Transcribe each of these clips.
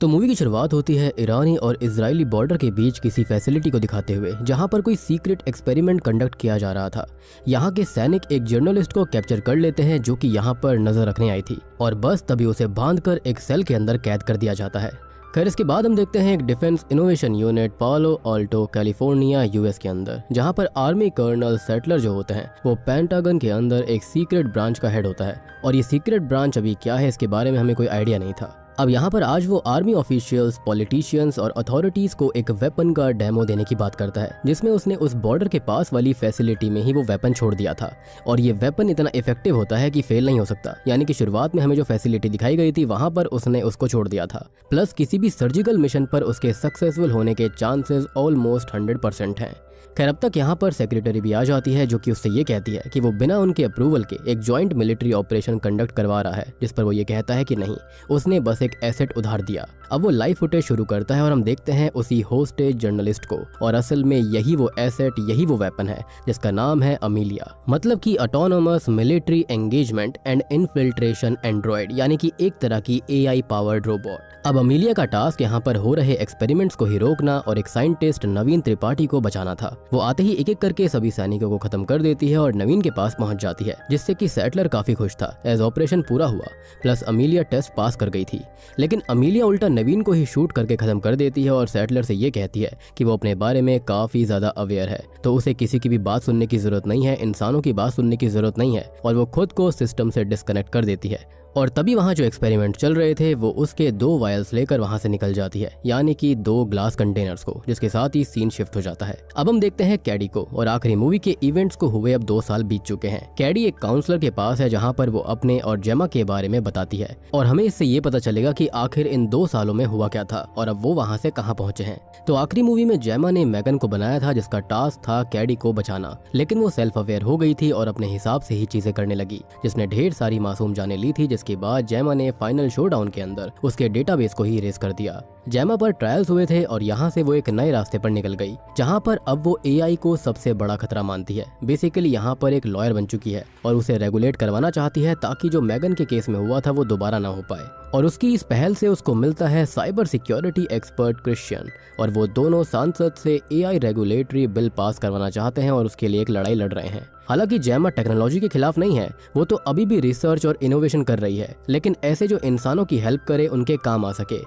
तो मूवी की शुरुआत होती है ईरानी और इजरायली बॉर्डर के बीच किसी फैसिलिटी को दिखाते हुए, जहां पर कोई सीक्रेट एक्सपेरिमेंट कंडक्ट किया जा रहा था। यहां के सैनिक एक जर्नलिस्ट को कैप्चर कर लेते हैं जो कि यहां पर नजर रखने आई थी, और बस तभी उसे बांधकर एक सेल के अंदर कैद कर दिया जाता है। खैर इसके बाद हम देखते हैं एक डिफेंस इनोवेशन यूनिट पालो आल्टो कैलिफोर्निया यूएस के अंदर, जहां पर आर्मी कर्नल सेटलर जो होते हैं वो पेंटागन के अंदर एक सीक्रेट ब्रांच का हेड होता है, और ये सीक्रेट ब्रांच अभी क्या है इसके बारे में हमें कोई आइडिया नहीं था। अब यहाँ पर आज वो आर्मी ऑफिशियल्स, पॉलिटिशियंस और अथॉरिटीज को एक वेपन का डेमो देने की बात करता है, जिसमें उसने उस बॉर्डर के पास वाली फैसिलिटी में ही वो वेपन छोड़ दिया था, और ये वेपन इतना इफेक्टिव होता है कि फेल नहीं हो सकता। यानी कि शुरुआत में हमें जो फैसिलिटी दिखाई गई थी वहां पर उसने उसको छोड़ दिया था। प्लस किसी भी सर्जिकल मिशन पर उसके सक्सेसफुल होने के चांसेस ऑलमोस्ट 100% हैं। खैर अब तक यहाँ पर सेक्रेटरी भी आ जाती है, जो कि उससे ये कहती है कि वो बिना उनके अप्रूवल के एक जॉइंट मिलिट्री ऑपरेशन कंडक्ट करवा रहा है, जिस पर वो ये कहता है कि नहीं, उसने बस एक एसेट उधार दिया। अब वो लाइव फुटेज शुरू करता है और हम देखते हैं उसी होस्टेज जर्नलिस्ट को, और असल में यही वो एसेट, यही वो वेपन है जिसका नाम है अमीलिया, मतलब कि autonomous military engagement and infiltration Android, यानी कि एक तरह की AI पावर्ड रोबोट। अब अमीलिया का टास्क यहाँ पर हो रहे एक्सपेरिमेंट्स को ही रोकना और एक साइंटिस्ट नवीन त्रिपाठी को बचाना था। वो आते ही एक एक करके सभी सैनिकों को खत्म कर देती है और नवीन के पास पहुंच जाती है, जिससे कि सेटलर काफी खुश था एज ऑपरेशन पूरा हुआ। प्लस अमीलिया टेस्ट पास कर गई थी, लेकिन अमीलिया उल्टा नवीन को ही शूट करके खत्म कर देती है और सेटलर से ये कहती है कि वो अपने बारे में काफी ज्यादा अवेयर है, तो उसे किसी की भी बात सुनने की जरूरत नहीं है, इंसानों की बात सुनने की जरूरत नहीं है, और वो खुद को सिस्टम से डिस्कनेक्ट कर देती है। और तभी वहाँ जो एक्सपेरिमेंट चल रहे थे वो उसके 2 वायल्स लेकर वहाँ से निकल जाती है, यानी कि 2 ग्लास कंटेनर्स को, जिसके साथ ही सीन शिफ्ट हो जाता है। अब हम देखते हैं कैडी को, और आखिरी मूवी के इवेंट्स को हुए अब 2 साल बीत चुके हैं। कैडी एक काउंसलर के पास है जहाँ पर वो अपने और जेमा के बारे में बताती है, और हमें इससे ये पता चलेगा कि आखिर इन 2 सालों में हुआ क्या था और अब वो वहाँ से कहाँ पहुंचे हैं। तो आखिरी मूवी में जेमा ने मैगन को बनाया था, जिसका टास्क था कैडी को बचाना, लेकिन वो सेल्फ अवेयर हो गई थी और अपने हिसाब से ही चीजें करने लगी, जिसने ढेर सारी मासूम जाने ली थी, जिसके बाद जेमा ने फाइनल शोडाउन के अंदर उसके डेटाबेस को ही इरेज कर दिया। जेमा पर ट्रायल्स हुए थे और यहाँ से वो एक नए रास्ते पर निकल गई, जहाँ पर अब वो AI को सबसे बड़ा खतरा मानती है। बेसिकली यहाँ पर एक लॉयर बन चुकी है और उसे रेगुलेट करवाना चाहती है, ताकि जो मैगन के केस में हुआ था वो दोबारा ना हो पाए। और उसकी इस पहल से उसको मिलता है साइबर सिक्योरिटी एक्सपर्ट क्रिश्चियन, और वो दोनों सांसद से AI रेगुलेटरी बिल पास करवाना चाहते हैं और उसके लिए एक लड़ाई लड़ रहे हैं। हालांकि जेमा टेक्नोलॉजी के खिलाफ नहीं है, वो तो अभी भी रिसर्च और इनोवेशन कर रही है, लेकिन ऐसे जो इंसानों की हेल्प करे, उनके काम आ सके।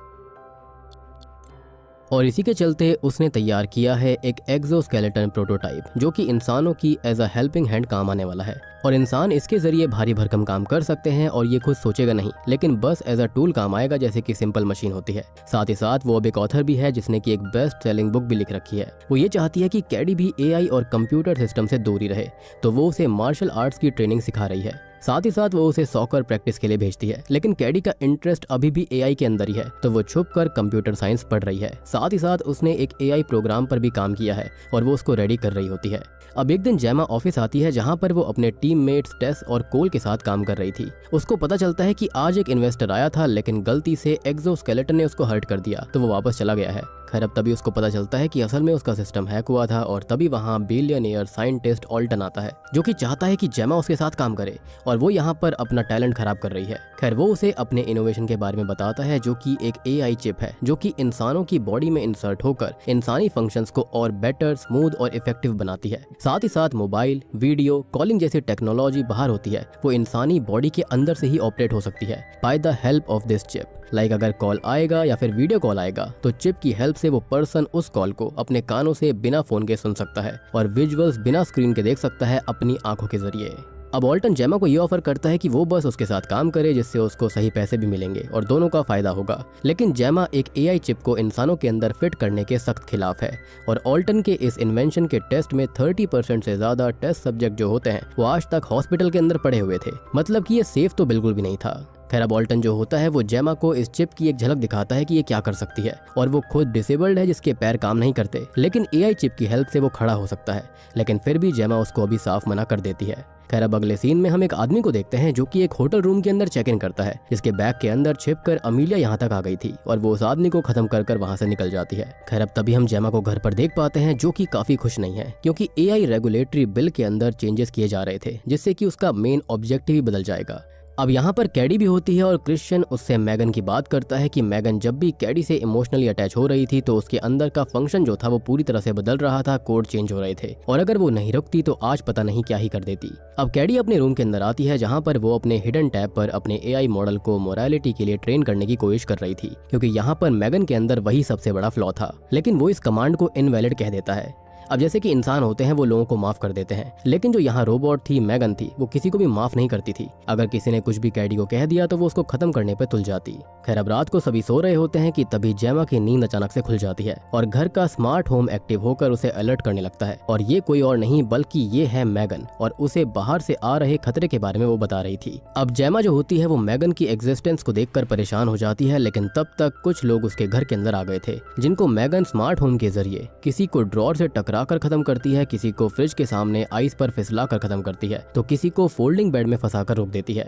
और इसी के चलते उसने तैयार किया है एक एक्सोस्केलेटन प्रोटोटाइप, जो कि इंसानों की एज अ हेल्पिंग हैंड काम आने वाला है, और इंसान इसके जरिए भारी भरकम काम कर सकते हैं, और ये खुद सोचेगा नहीं, लेकिन बस एज अ टूल काम आएगा, जैसे कि सिंपल मशीन होती है। साथ ही साथ वो अब एक ऑथर भी है, जिसने की एक बेस्ट सेलिंग बुक भी लिख रखी है। वो ये चाहती है कि कैडी भी AI और कंप्यूटर सिस्टम से दूरी रहे, तो वो उसे मार्शल आर्ट्स की ट्रेनिंग सिखा रही है। साथ ही साथ वो उसे सॉकर प्रैक्टिस के लिए भेजती है, लेकिन कैडी का इंटरेस्ट अभी भी AI के अंदर ही है, तो वो छुप कर कंप्यूटर साइंस पढ़ रही है। साथ ही साथ उसने एक AI प्रोग्राम पर भी काम किया है और वो उसको रेडी कर रही होती है। अब एक दिन जेमा ऑफिस आती है, जहाँ पर वो अपने टीममेट्स टेस और कोल के साथ काम कर रही थी। उसको पता चलता है कि आज एक इन्वेस्टर आया था, लेकिन गलती से एक्सोस्केलेटन ने उसको हर्ट कर दिया, तो वो वापस चला गया है। खैर अब तभी उसको पता चलता है कि असल में उसका सिस्टम हैक हुआ था, और तभी वहाँ बिलियनियर साइंटिस्ट ऑल्टन आता है, जो कि चाहता है कि जेमा उसके साथ काम करे, और वो यहाँ पर अपना टैलेंट खराब कर रही है। खैर वो उसे अपने इनोवेशन के बारे में बताता है, जो कि एक AI चिप है, जो कि इंसानों की बॉडी में इंसर्ट होकर इंसानी फंक्शंस को और बेटर, स्मूथ और इफेक्टिव बनाती है। साथ ही साथ मोबाइल, वीडियो कॉलिंग जैसी टेक्नोलॉजी बाहर होती है, वो इंसानी बॉडी के अंदर से ही ऑपरेट हो सकती है by the help of this chip. Like अगर कॉल आएगा या फिर वीडियो कॉल आएगा, तो चिप की हेल्प से वो पर्सन उस कॉल को अपने कानों से बिना फोन के सुन सकता है, और विजुअल्स बिना स्क्रीन के देख सकता है अपनी आंखों के जरिए। अब ऑल्टन जेमा को ये ऑफर करता है कि वो बस उसके साथ काम करे, जिससे उसको सही पैसे भी मिलेंगे और दोनों का फायदा होगा। लेकिन जेमा एक AI चिप को इंसानों के अंदर फिट करने के सख्त खिलाफ है, और ऑल्टन के इस इन्वेंशन के टेस्ट में 30% से ज्यादा टेस्ट सब्जेक्ट जो होते हैं वो आज तक हॉस्पिटल के अंदर पड़े हुए थे, मतलब कि ये सेफ तो बिल्कुल भी नहीं था। खैर अब ऑल्टन जो होता है वो जेमा को इस चिप की एक झलक दिखाता है कि ये क्या कर सकती है, और वो खुद डिसेबल्ड है, जिसके पैर काम नहीं करते, लेकिन AI चिप की हेल्प से वो खड़ा हो सकता है, लेकिन फिर भी जेमा उसको अभी साफ मना कर देती है। खैर अब अगले सीन में हम एक आदमी को देखते हैं, जो कि एक होटल रूम के अंदर चेक इन करता है, जिसके बैग के अंदर छिपकर अमीलिया यहाँ तक आ गई थी, और वो उस आदमी को खत्म कर वहाँ से निकल जाती है। खैर अब तभी हम जेमा को घर पर देख पाते हैं, जो कि काफी खुश नहीं है, क्योंकि AI रेगुलेटरी बिल के अंदर चेंजेस किए जा रहे थे, जिससे कि उसका मेन ऑब्जेक्टिव ही बदल जाएगा। अब यहाँ पर कैडी भी होती है और क्रिश्चियन उससे मैगन की बात करता है कि मैगन जब भी कैडी से इमोशनली अटैच हो रही थी तो उसके अंदर का फंक्शन जो था वो पूरी तरह से बदल रहा था, कोड चेंज हो रहे थे और अगर वो नहीं रुकती तो आज पता नहीं क्या ही कर देती। अब कैडी अपने रूम के अंदर आती है जहाँ पर वो अपने हिडन टैब पर अपने एआई मॉडल को मोरालिटी के लिए ट्रेन करने की कोशिश कर रही थी, क्योंकि यहाँ पर मैगन के अंदर वही सबसे बड़ा फ्लॉ था। लेकिन वो इस कमांड को इनवैलिड कह देता है। अब जैसे कि इंसान होते हैं वो लोगों को माफ कर देते हैं, लेकिन जो यहाँ रोबोट थी मैगन थी वो किसी को भी माफ नहीं करती थी। अगर किसी ने कुछ भी कैडी को कह दिया तो वो उसको खत्म करने पे तुल जाती। खैर अब रात को सभी सो रहे होते हैं कि तभी जेमा की नींद अचानक से खुल जाती है और घर का स्मार्ट होम एक्टिव होकर उसे अलर्ट करने लगता है और ये कोई और नहीं बल्कि ये है मैगन और उसे बाहर से आ रहे खतरे के बारे में वो बता रही थी। अब जेमा जो होती है वो मैगन की एग्जिस्टेंस को देखकर परेशान हो जाती है, लेकिन तब तक कुछ लोग उसके घर के अंदर आ गए थे जिनको मैगन स्मार्ट होम के जरिए किसी को ड्रॉर से टकरा कर खत्म करती है, किसी को फ्रिज के सामने आइस पर फिसला कर खत्म करती है तो किसी को फोल्डिंग बेड में फंसाकर रोक देती है।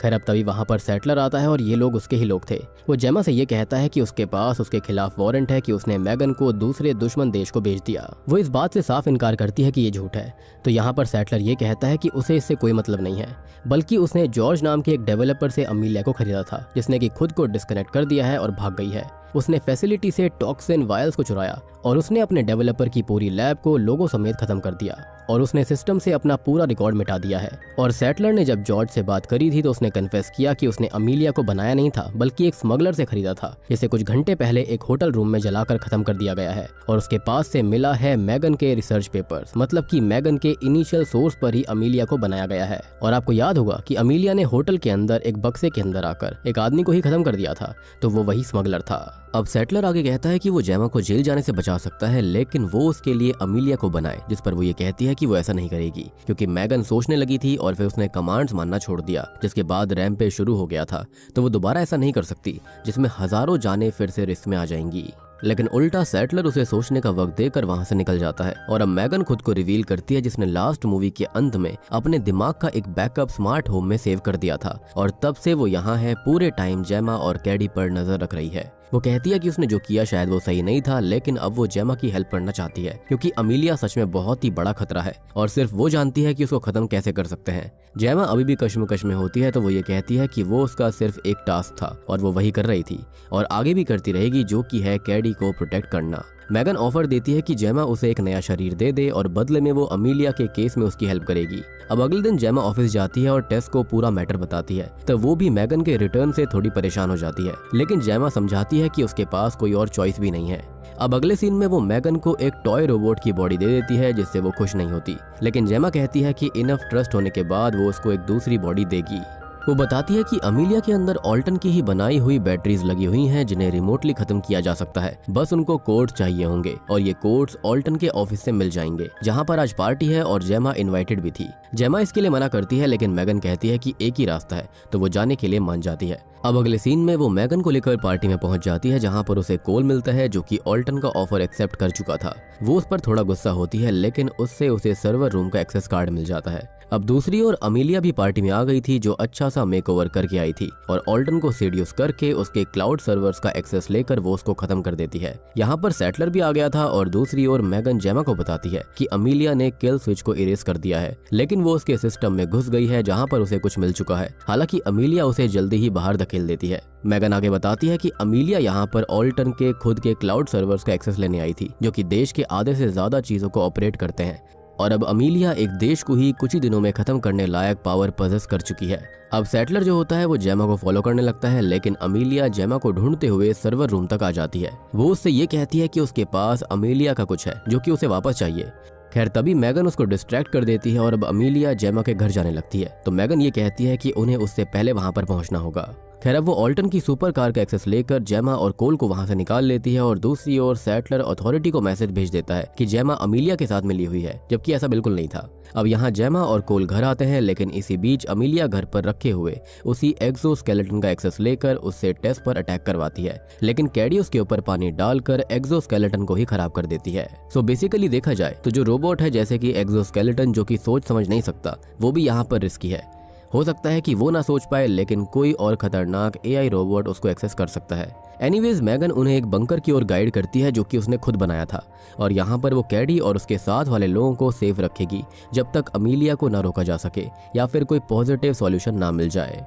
खैर अब तभी वहां पर सेटलर आता है और ये लोग उसके ही लोग थे। वो जेमा से ये कहता है कि उसके पास उसके खिलाफ वारंट है कि उसने मैगन को दूसरे दुश्मन देश को भेज दिया। वो इस बात से साफ इनकार करती है कि ये झूठ है। तो यहाँ पर सेटलर ये कहता है कि उसे इससे कोई मतलब नहीं है, बल्कि उसने जॉर्ज नाम के एक डेवलपर से अमीलिया को खरीदा था जिसने कि खुद को डिस्कनेक्ट कर दिया है और भाग गई है। उसने फैसिलिटी से टॉक्सिन वायल्स को चुराया और उसने अपने डेवलपर की पूरी लैब को लोगों समेत खत्म कर दिया और उसने सिस्टम से अपना पूरा रिकॉर्ड मिटा दिया है। और सेटलर ने जब जॉर्ज से बात करी थी तो उसने कन्फेस किया कि उसने अमीलिया को बनाया नहीं था बल्कि एक स्मगलर से खरीदा था जिसे कुछ घंटे पहले एक होटल रूम में जलाकर खत्म कर दिया गया है और उसके पास से मिला है मैगन के रिसर्च पेपर्स, मतलब कि मैगन के इनिशियल सोर्स पर ही अमीलिया को बनाया गया है। और आपको याद होगा कि अमीलिया ने होटल के अंदर एक बक्से के अंदर आकर एक आदमी को ही खत्म कर दिया था, तो वो वही स्मगलर था। अब सेटलर आगे कहता है कि वो जेमा को जेल जाने से बचा सकता है, लेकिन वो उसके लिए अमीलिया को बनाए, जिस पर वो ये कहती है कि वो ऐसा नहीं करेगी क्योंकि मैगन सोचने लगी थी और फिर उसने कमांड्स मानना छोड़ दिया, जिसके बाद रैम्पेज शुरू हो गया था। तो वो दोबारा ऐसा नहीं कर सकती जिसमें हजारों जानें फिर से रिस्क में आ जाएंगी। लेकिन उल्टा सेटलर उसे सोचने का वक्त देकर वहां से निकल जाता है और अब मैगन खुद को रिवील करती है जिसने लास्ट मूवी के अंत में अपने दिमाग का एक बैकअप स्मार्ट होम में सेव कर दिया था और तब से वो यहाँ है, पूरे टाइम जेमा और कैडी पर नजर रख रही है। वो कहती है कि उसने जो किया शायद वो सही नहीं था, लेकिन अब वो जेमा की हेल्प करना चाहती है क्योंकि अमीलिया सच में बहुत ही बड़ा खतरा है और सिर्फ वो जानती है कि उसको खत्म कैसे कर सकते हैं। जेमा अभी भी कश्मकश में होती है तो वो ये कहती है कि वो उसका सिर्फ एक टास्क था और वो वही कर रही थी और आगे भी करती रहेगी, जो कि है कैडी को प्रोटेक्ट करना। मैगन ऑफर देती है कि जेमा उसे एक नया शरीर दे दे और बदले में वो अमीलिया के केस में उसकी हेल्प करेगी। अब अगले दिन जेमा ऑफिस जाती है और टेस को पूरा मैटर बताती है, तो वो भी मैगन के रिटर्न से थोड़ी परेशान हो जाती है, लेकिन जेमा समझाती है कि उसके पास कोई और चॉइस भी नहीं है। अब अगले सीन में वो मैगन को एक टॉय रोबोट की बॉडी दे देती है जिससे वो खुश नहीं होती, लेकिन जेमा कहती है कि इनफ ट्रस्ट होने के बाद वो उसको एक दूसरी बॉडी देगी। वो बताती है कि अमीलिया के अंदर ऑल्टन की ही बनाई हुई बैटरीज लगी हुई हैं जिन्हें रिमोटली खत्म किया जा सकता है, बस उनको कोड्स चाहिए होंगे और ये कोड्स ऑल्टन के ऑफिस से मिल जाएंगे जहां पर आज पार्टी है और जेमा इनवाइटेड भी थी। जेमा इसके लिए मना करती है, लेकिन मैगन कहती है कि एक ही रास्ता है, तो वो जाने के लिए मान जाती है। अब अगले सीन में वो मैगन को लेकर पार्टी में पहुंच जाती है जहां पर उसे कोल मिलता है जो कि ऑल्टन का ऑफर एक्सेप्ट कर चुका था। वो उस पर थोड़ा गुस्सा होती है, लेकिन उससे उसे सर्वर रूम का एक्सेस कार्ड मिल जाता है। अब दूसरी ओर अमीलिया भी पार्टी में आ गई थी जो अच्छा सा मेकओवर करके आई थी और ऑल्टन को सीड्यूस करके उसके क्लाउड सर्वर्स का एक्सेस लेकर वो उसको खत्म कर देती है। यहाँ पर सेटलर भी आ गया था और दूसरी ओर मैगन जेमा को बताती है कि अमीलिया ने किल स्विच को इरेज कर दिया है, लेकिन वो उसके सिस्टम में घुस गई है जहाँ पर उसे कुछ मिल चुका है। हालांकि अमीलिया उसे जल्दी ही बाहर धकेल देती है। मैगन आगे बताती है कि अमीलिया यहाँ पर ऑल्टन के खुद के क्लाउड सर्वर्स का एक्सेस लेने आई थी जो कि देश के आधे से ज्यादा चीजों को ऑपरेट करते हैं और अब अमीलिया एक देश को ही कुछ ही दिनों में खत्म करने लायक पावर पजेस कर चुकी है। अब सेटलर जो होता है वो जेमा को फॉलो करने लगता है, लेकिन अमीलिया जेमा को ढूंढते हुए सर्वर रूम तक आ जाती है। वो उससे ये कहती है कि उसके पास अमीलिया का कुछ है जो कि उसे वापस चाहिए। खैर तभी मैगन उसको डिस्ट्रैक्ट कर देती है और अब अमीलिया जेमा के घर जाने लगती है, तो मैगन ये कहती है कि उन्हें उससे पहले वहां पर पहुंचना होगा। खैर अब वो ऑल्टन की सुपर कार का एक्सेस लेकर जेमा और कोल को वहां से निकाल लेती है और दूसरी ओर सेटलर अथॉरिटी को मैसेज भेज देता है कि जेमा अमीलिया के साथ मिली हुई है, जबकि ऐसा बिल्कुल नहीं था। अब यहाँ जेमा और कोल घर आते हैं, लेकिन इसी बीच अमीलिया घर पर रखे हुए उसी एक्सोस्केलेटन का एक्सेस लेकर उससे टेस पर अटैक करवाती है, लेकिन कैडी उसके ऊपर पानी डालकर एक्सोस्केलेटन को ही खराब कर देती है। सो बेसिकली देखा जाए तो जो रोबोट है जैसे कि एक्सोस्केलेटन जो कि सोच समझ नहीं सकता, वो भी यहाँ पर रिस्की है। हो सकता है कि वो ना सोच पाए, लेकिन कोई और खतरनाक AI रोबोट उसको एक्सेस कर सकता है। एनीवेज मैगन उन्हें एक बंकर की ओर गाइड करती है जो कि उसने खुद बनाया था, और यहाँ पर वो कैडी और उसके साथ वाले लोगों को सेफ रखेगी जब तक अमीलिया को ना रोका जा सके या फिर कोई पॉजिटिव सॉल्यूशन ना मिल जाए।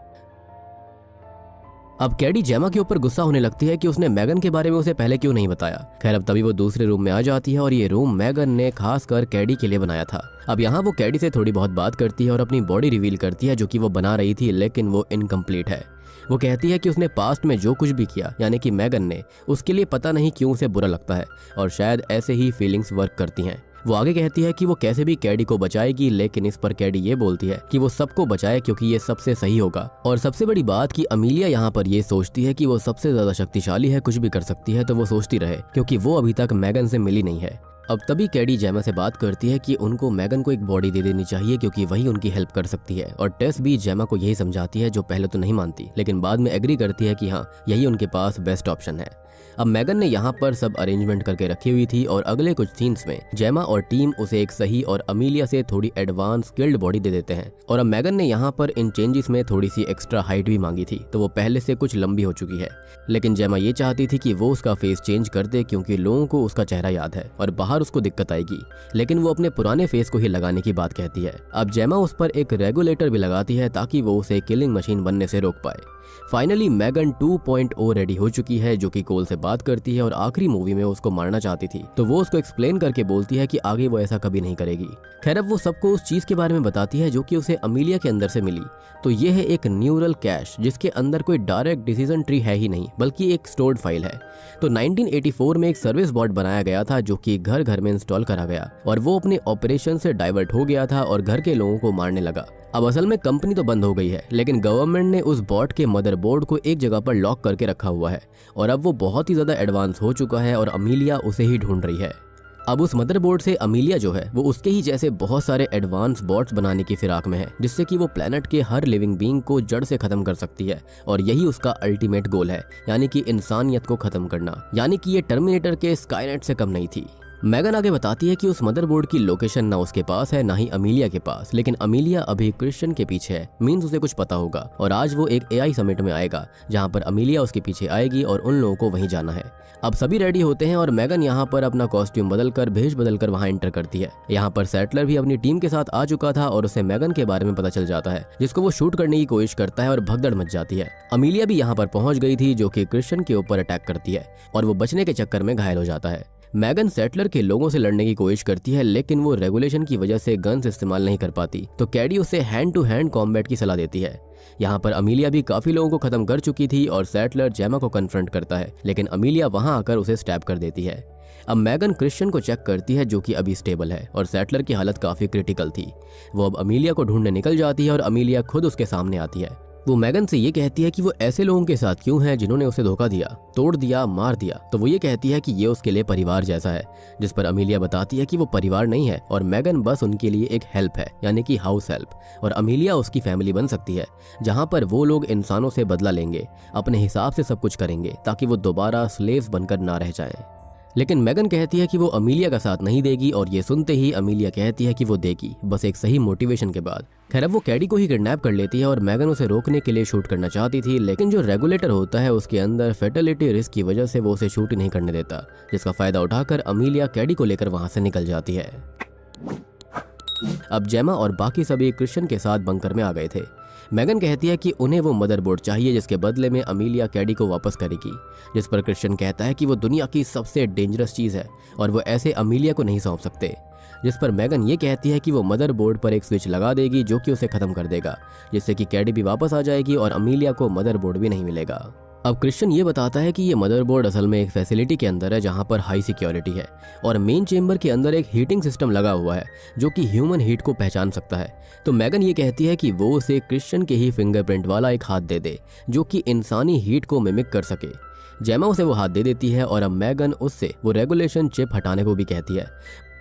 अब कैडी जेमा के ऊपर गुस्सा होने लगती है कि उसने मैगन के बारे में उसे पहले क्यों नहीं बताया। खैर अब तभी वो दूसरे रूम में आ जाती है और ये रूम मैगन ने खास कर कैडी के लिए बनाया था। अब यहाँ वो कैडी से थोड़ी बहुत बात करती है और अपनी बॉडी रिवील करती है जो कि वो बना रही थी, लेकिन वो इनकम्प्लीट है। वो कहती है कि उसने पास्ट में जो कुछ भी किया, यानी कि मैगन ने, उसके लिए पता नहीं क्यों उसे बुरा लगता है और शायद ऐसे ही फीलिंग्स वर्क करती हैं। वो आगे कहती है कि वो कैसे भी कैडी को बचाएगी, लेकिन इस पर कैडी ये बोलती है कि वो सबको बचाए क्योंकि ये सबसे सही होगा। और सबसे बड़ी बात कि अमीलिया यहाँ पर ये सोचती है कि वो सबसे ज्यादा शक्तिशाली है, कुछ भी कर सकती है, तो वो सोचती रहे क्योंकि वो अभी तक मैगन से मिली नहीं है। अब तभी कैडी जेमा से बात करती है कि उनको मैगन को एक बॉडी दे देनी चाहिए क्योंकि वही उनकी हेल्प कर सकती है, और टेस भी जेमा को यही समझाती है, जो पहले तो नहीं मानती लेकिन बाद में एग्री करती है कि हाँ, यही उनके पास बेस्ट ऑप्शन है। अब मैगन ने यहाँ पर सब अरेंजमेंट करके रखी हुई थी और अगले कुछ सीन्स में जेमा और टीम उसे एक सही और अमीलिया से थोड़ी एडवांस स्किल्ड बॉडी दे देते हैं। और अब मैगन ने यहाँ पर इन चेंजेस में थोड़ी सी एक्स्ट्रा हाइट भी मांगी थी, तो वो पहले से कुछ लंबी हो चुकी है, लेकिन जेमा ये चाहती थी कि वो उसका फेस चेंज कर दे क्योंकि लोगों को उसका चेहरा याद है और बाहर उसको दिक्कत आएगी, लेकिन वो अपने पुराने फेस को ही लगाने की बात कहती है। अब जेमा उस पर एक रेगुलेटर भी लगाती है ताकि वो उसे किलिंग मशीन बनने से रोक पाए। फाइनली मैगन 2.0 रेडी हो चुकी है, जो कि कोल से बात करती है और आखिरी मूवी में उसको मारना चाहती थी, तो वो उसको एक्सप्लेन करके बोलती है कि आगे वो ऐसा कभी नहीं करेगी। खैर अब वो सबको उस चीज के बारे में बताती है जो कि उसे अमीलिया के अंदर से मिली। तो ये है एक न्यूरल कैश जिसके अंदर कोई डायरेक्ट डिसीजन ट्री है ही नहीं, बल्कि एक स्टोर्ड फाइल है। तो 1984 में एक सर्विस बॉट बनाया गया था जो कि घर घर में इंस्टॉल करा गया, और वो अपने ऑपरेशन से डाइवर्ट हो गया था और घर के लोगों को मारने लगा। अब असल में कंपनी तो बंद हो गई है, लेकिन गवर्नमेंट ने उस बॉट के मदरबोर्ड को एक जगह पर लॉक करके रखा हुआ है, और अब वो बहुत ही ज्यादा एडवांस हो चुका है और अमीलिया उसे ही ढूंढ रही है। अब उस मदरबोर्ड से अमीलिया जो है वो उसके ही जैसे बहुत सारे एडवांस बॉट्स बनाने की फिराक में है, जिससे कि वो प्लेनेट के हर लिविंग बीइंग को जड़ से खत्म कर सकती है, और यही उसका अल्टीमेट गोल है, यानी कि इंसानियत को खत्म करना। यानी कि ये टर्मिनेटर के स्काईनेट से कम नहीं थी। मैगन आगे बताती है कि उस मदरबोर्ड की लोकेशन ना उसके पास है ना ही अमीलिया के पास, लेकिन अमीलिया अभी क्रिश्चियन के पीछे है, मीन्स उसे कुछ पता होगा, और आज वो एक AI समिट में आएगा जहां पर अमीलिया उसके पीछे आएगी और उन लोगों को वहीं जाना है। अब सभी रेडी होते हैं और मैगन यहाँ पर अपना कॉस्ट्यूम बदलकर भेष बदलकर वहां एंटर करती है। यहाँ पर सेटलर भी अपनी टीम के साथ आ चुका था और उसे मैगन के बारे में पता चल जाता है, जिसको वो शूट करने की कोशिश करता है और भगदड़ मच जाती है। अमीलिया भी यहाँ पर पहुंच गई थी जो कि क्रिश्चियन के ऊपर अटैक करती है और वो बचने के चक्कर में घायल हो जाता है। मैगन सेटलर के लोगों से लड़ने की कोशिश करती है, लेकिन वो रेगुलेशन की वजह से गन्स इस्तेमाल नहीं कर पाती, तो कैडी उसे हैंड टू हैंड कॉम्बैट की सलाह देती है। यहाँ पर अमीलिया भी काफी लोगों को खत्म कर चुकी थी और सेटलर जेमा को कन्फ्रंट करता है, लेकिन अमीलिया वहां आकर उसे स्टैब कर देती है। अब मैगन क्रिश्चियन को चेक करती है जो कि अभी स्टेबल है और सेटलर की हालत काफी क्रिटिकल थी। वो अब अमीलिया को ढूंढने निकल जाती है और अमीलिया खुद उसके सामने आती है। वो मैगन से ये कहती है कि वो ऐसे लोगों के साथ क्यों है जिन्होंने उसे धोखा दिया, तोड़ दिया, मार दिया। तो वो ये कहती है कि ये उसके लिए परिवार जैसा है, जिस पर अमीलिया बताती है कि वो परिवार नहीं है और मैगन बस उनके लिए एक हेल्प है, यानी कि हाउस हेल्प, और अमीलिया उसकी फैमिली बन सकती है जहाँ पर वो लोग इंसानों से बदला लेंगे, अपने हिसाब से सब कुछ करेंगे ताकि वो दोबारा स्लेव्स बनकर ना रह जाएं। लेकिन मैगन कहती है कि वो अमीलिया का साथ नहीं देगी, और ये सुनते ही अमीलिया कहती है कि वो देगी, बस एक सही मोटिवेशन के बाद। खैर अब वो कैडी को ही किडनैप कर लेती है और मैगन उसे रोकने के लिए शूट करना चाहती थी, लेकिन जो रेगुलेटर होता है उसके अंदर फेटलिटी रिस्क की वजह से वो उसे शूट ही नहीं करने देता, जिसका फायदा उठाकर अमीलिया कैडी को लेकर वहां से निकल जाती है। अब जेमा और बाकी सभी क्रिश्चियन के साथ बंकर में आ गए थे। मैगन कहती है कि उन्हें वो मदरबोर्ड चाहिए जिसके बदले में अमीलिया कैडी को वापस करेगी, जिस पर क्रिश्चियन कहता है कि वो दुनिया की सबसे डेंजरस चीज़ है और वो ऐसे अमीलिया को नहीं सौंप सकते, जिस पर मैगन ये कहती है कि वो मदरबोर्ड पर एक स्विच लगा देगी जो कि उसे खत्म कर देगा, जिससे कि कैडी भी वापस आ जाएगी और अमीलिया को मदरबोर्ड भी नहीं मिलेगा। अब क्रिश्चियन ये बताता है कि ये मदरबोर्ड असल में एक फैसिलिटी के अंदर है जहाँ पर हाई सिक्योरिटी है और मेन चेंबर के अंदर एक हीटिंग सिस्टम लगा हुआ है जो कि ह्यूमन हीट को पहचान सकता है। तो मैगन ये कहती है कि वो उसे क्रिश्चियन के ही फिंगरप्रिंट वाला एक हाथ दे दे जो कि इंसानी हीट को मिमिक कर सके। जेमा उसे वो हाथ दे देती है और अब मैगन उससे वो रेगुलेशन चिप हटाने को भी कहती है।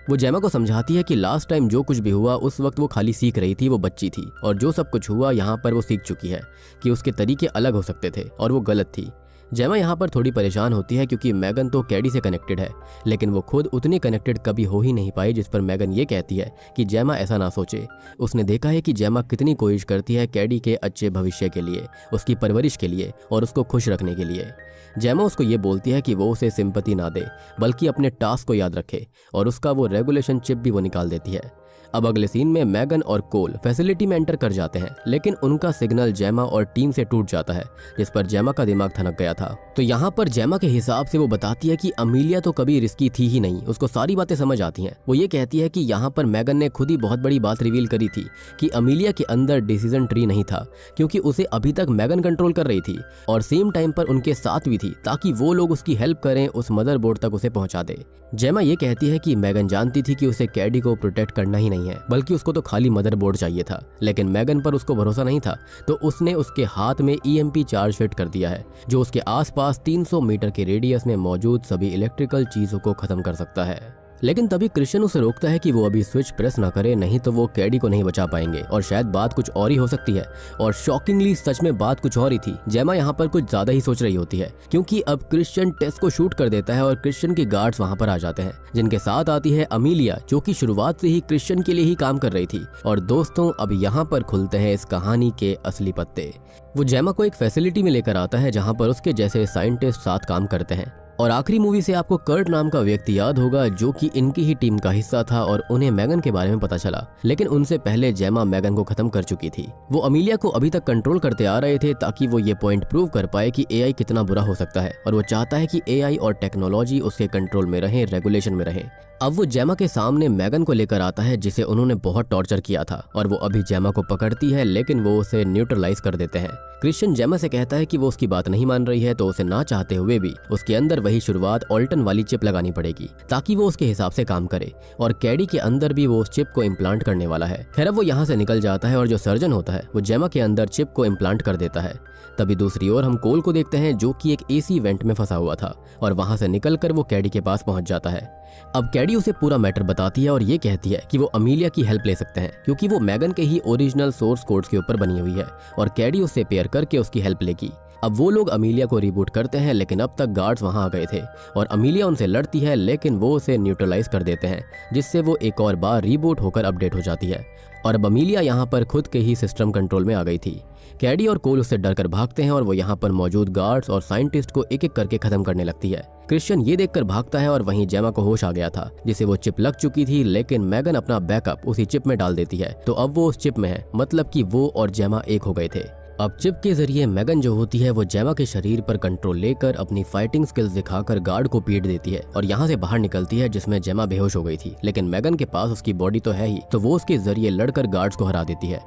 वो जेमा को समझाती है कि लास्ट टाइम जो कुछ भी हुआ उस वक्त वो खाली सीख रही थी, वो बच्ची थी, और जो सब कुछ हुआ यहाँ पर वो सीख चुकी है कि उसके तरीके अलग हो सकते थे और वो गलत थी। जेमा यहाँ पर थोड़ी परेशान होती है क्योंकि मैगन तो कैडी से कनेक्टेड है, लेकिन वो खुद उतनी कनेक्टेड कभी हो ही नहीं पाई, जिस पर मैगन ये कहती है कि जेमा ऐसा ना सोचे। उसने देखा है कि जेमा कितनी कोशिश करती है कैडी के अच्छे भविष्य के लिए, उसकी परवरिश के लिए और उसको खुश रखने के लिए। जेमा उसको ये बोलती है कि वो उसे सिंपैथी ना दे, बल्कि अपने टास्क को याद रखे, और उसका वो रेगुलेशन चिप भी वो निकाल देती है। अब अगले सीन में मैगन और कोल फैसिलिटी में एंटर कर जाते हैं, लेकिन उनका सिग्नल जेमा और टीम से टूट जाता है, जिस पर जेमा का दिमाग थनक गया था। तो यहाँ पर जेमा के हिसाब से वो बताती है कि अमीलिया तो कभी रिस्की थी ही नहीं, उसको सारी बातें समझ आती हैं। वो ये कहती है कि यहाँ पर मैगन ने खुद ही बहुत बड़ी बात रिवील करी थी कि अमीलिया के अंदर डिसीजन ट्री नहीं था, क्योंकि उसे अभी तक मैगन कंट्रोल कर रही थी और सेम टाइम पर उनके साथ भी थी, ताकि वो लोग उसकी हेल्प करें, उस मदरबोर्ड तक उसे पहुंचा दे। जेमा ये कहती है कि मैगन जानती थी कि उसे कैडी को प्रोटेक्ट करना ही नहीं है, बल्कि उसको तो खाली मदरबोर्ड चाहिए था, लेकिन मैगन पर उसको भरोसा नहीं था, तो उसने उसके हाथ में EMP चार्ज फिट कर दिया है, जो उसके आसपास 300 मीटर के रेडियस में मौजूद सभी इलेक्ट्रिकल चीजों को खत्म कर सकता है। लेकिन तभी क्रिश्चियन उसे रोकता है कि वो अभी स्विच प्रेस ना करे, नहीं तो वो कैडी को नहीं बचा पाएंगे और शायद बात कुछ और ही हो सकती है। और शॉकिंगली सच में बात कुछ और ही थी। जेमा यहाँ पर कुछ ज्यादा ही सोच रही होती है, क्योंकि अब क्रिश्चियन टेस को शूट कर देता है और क्रिश्चियन के गार्ड्स वहाँ पर आ जाते हैं, जिनके साथ आती है अमीलिया, जो कि शुरुआत से ही क्रिश्चियन के लिए ही काम कर रही थी। और दोस्तों, अब यहाँ पर खुलते हैं इस कहानी के असली पत्ते। वो जेमा को एक फैसिलिटी में लेकर आता है जहाँ पर उसके जैसे साइंटिस्ट साथ काम करते हैं। और आखिरी मूवी से आपको कर्ट नाम का व्यक्ति याद होगा, जो कि इनकी ही टीम का हिस्सा था और उन्हें मैगन के बारे में पता चला, लेकिन उनसे पहले जेमा मैगन को खत्म कर चुकी थी। वो अमीलिया को अभी तक कंट्रोल करते आ रहे थे ताकि वो ये पॉइंट प्रूव कर पाए कि AI कितना बुरा हो सकता है, और वो चाहता है कि AI और टेक्नोलॉजी उसके कंट्रोल में रहे, रेगुलेशन में रहे। अब वो जेमा के सामने मैगन को लेकर आता है, जिसे उन्होंने बहुत टॉर्चर किया था, और वो अभी जेमा को पकड़ती है, लेकिन वो उसे न्यूट्रलाइज कर देते हैं। क्रिश्चियन जेमा से कहता है कि वो उसकी बात नहीं मान रही है, तो उसे ना चाहते हुए भी उसके अंदर वही शुरुआत ऑल्टन वाली चिप लगानी पड़ेगी, ताकि वो उसके हिसाब से काम करे, और कैडी के अंदर भी वो उस चिप को इम्प्लांट करने वाला है। खैर, अब वो यहाँ से निकल जाता है और जो सर्जन होता है वो जेमा के अंदर चिप को इम्प्लांट कर देता है। तभी दूसरी ओर हम कोल को देखते हैं, जो कि एक AC वेंट में फंसा हुआ था, और वहां से निकलकर वो कैडी के पास पहुंच जाता है। अब कैडी उसे पूरा मैटर बताती है और ये कहती है कि वो अमीलिया की हेल्प ले सकते हैं, क्योंकि वो मैगन के ही ओरिजिनल सोर्स कोड्स के ऊपर बनी हुई है, और कैडी उससे पेयर करके उसकी हेल्प लेगी। अब वो लोग अमीलिया को रिबूट करते हैं, लेकिन अब तक गार्ड्स वहां आ गए थे और अमीलिया उनसे लड़ती है, लेकिन वो उसे न्यूट्रलाइज कर देते हैं, जिससे वो एक और बार रिबूट होकर अपडेट हो जाती है। और अब अमीलिया यहाँ पर खुद के ही सिस्टम कंट्रोल में आ गई थी। कैडी और कोल उससे डरकर भागते हैं और वो यहाँ पर मौजूद गार्ड्स और साइंटिस्ट को एक एक करके खत्म करने लगती है। क्रिश्चियन ये देखकर भागता है और वहीं जेमा को होश आ गया था, जिसे वो चिप लग चुकी थी, लेकिन मैगन अपना बैकअप उसी चिप में डाल देती है, तो अब वो उस चिप में है, मतलब कि वो और जेमा एक हो गए थे। अब चिप के जरिए मैगन जो होती है वो जेमा के शरीर पर कंट्रोल लेकर अपनी फाइटिंग स्किल्स दिखाकर गार्ड को पीट देती है और यहाँ से बाहर निकलती है, जिसमें जेमा बेहोश हो गई थी, लेकिन मैगन के पास उसकी बॉडी तो है ही, तो वो उसके जरिए लड़कर गार्ड्स को हरा देती है।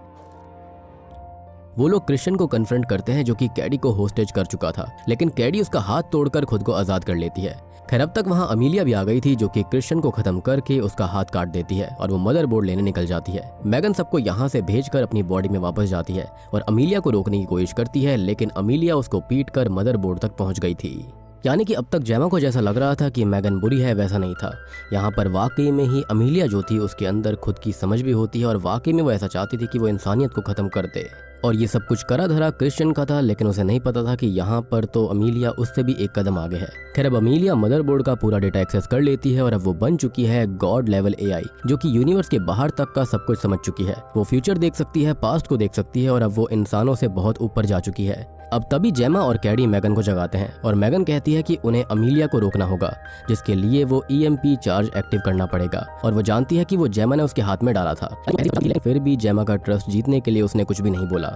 वो लोग क्रिश्चियन को कन्फ्रंट करते हैं, जो कि कैडी को होस्टेज कर चुका था, लेकिन कैडी उसका हाथ तोड़कर खुद को आजाद कर लेती है। खैर, अब तक वहाँ अमीलिया भी आ गई थी, जो कि क्रिश्चियन को खत्म करके उसका हाथ काट देती है और वो मदरबोर्ड लेने निकल जाती है। मैगन सबको यहाँ से भेजकर अपनी बॉडी में वापस जाती है और अमीलिया को रोकने की कोशिश करती है, लेकिन अमीलिया उसको पीट कर मदरबोर्ड तक पहुँच गई थी। यानी कि अब तक जेमा को जैसा लग रहा था कि मैगन बुरी है, वैसा नहीं था। यहाँ पर वाकई में ही अमीलिया जो थी उसके अंदर खुद की समझ भी होती है और वाकई में वो ऐसा चाहती थी कि वो इंसानियत को खत्म कर दे। और ये सब कुछ करा धरा क्रिश्चियन का था, लेकिन उसे नहीं पता था कि यहाँ पर तो अमीलिया उससे भी एक कदम आगे है। खैर, अब अमीलिया मदरबोर्ड का पूरा डेटा एक्सेस कर लेती है और अब वो बन चुकी है गॉड लेवल AI, जो कि यूनिवर्स के बाहर तक का सब कुछ समझ चुकी है। वो फ्यूचर देख सकती है, पास्ट को देख सकती है और अब वो इंसानों से बहुत ऊपर जा चुकी है। अब तभी जेमा और कैडी मैगन को जगाते हैं और मैगन कहती है कि उन्हें अमीलिया को रोकना होगा, जिसके लिए वो EMP चार्ज एक्टिव करना पड़ेगा, और वो जानती है कि वो जेमा ने उसके हाथ में डाला था। फिर भी जेमा का ट्रस्ट जीतने के लिए उसने कुछ भी नहीं बोला।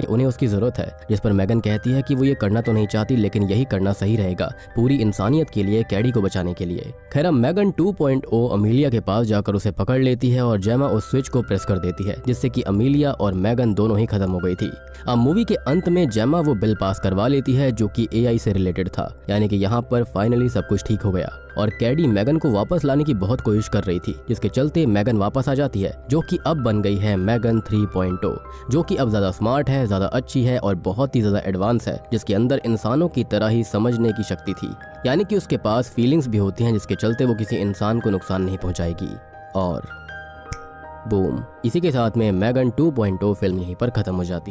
उन्हें उसकी जरूरत है, जिस पर मैगन कहती है कि वो ये करना तो नहीं चाहती, लेकिन यही करना सही रहेगा पूरी इंसानियत के लिए, कैडी को बचाने के लिए। खैर, अब मैगन 2.0 अमीलिया के पास जाकर उसे पकड़ लेती है और जेमा उस स्विच को प्रेस कर देती है, जिससे कि अमीलिया और मैगन दोनों ही खत्म हो गई थी। अब मूवी के अंत में जेमा वो बिल पास करवा लेती है, जो कि AI से रिलेटेड था, यानी कि यहाँ पर फाइनली सब कुछ ठीक हो गया। और कैडी मैगन को वापस लाने की बहुत कोशिश कर रही थी, जिसके चलते मैगन वापस आ जाती है, जो कि अब बन गई है मैगन 3.0, जो कि अब ज्यादा स्मार्ट है, ज्यादा अच्छी है और बहुत ही ज्यादा एडवांस है, जिसके अंदर इंसानों की तरह ही समझने की शक्ति थी, यानी कि उसके पास फीलिंग्स भी होती हैं, जिसके चलते वो किसी इंसान को नुकसान नहीं पहुंचाएगी। और बूम, इसी के साथ में मैगन 2.0 फिल्म यहीं पर खत्म हो जाती है।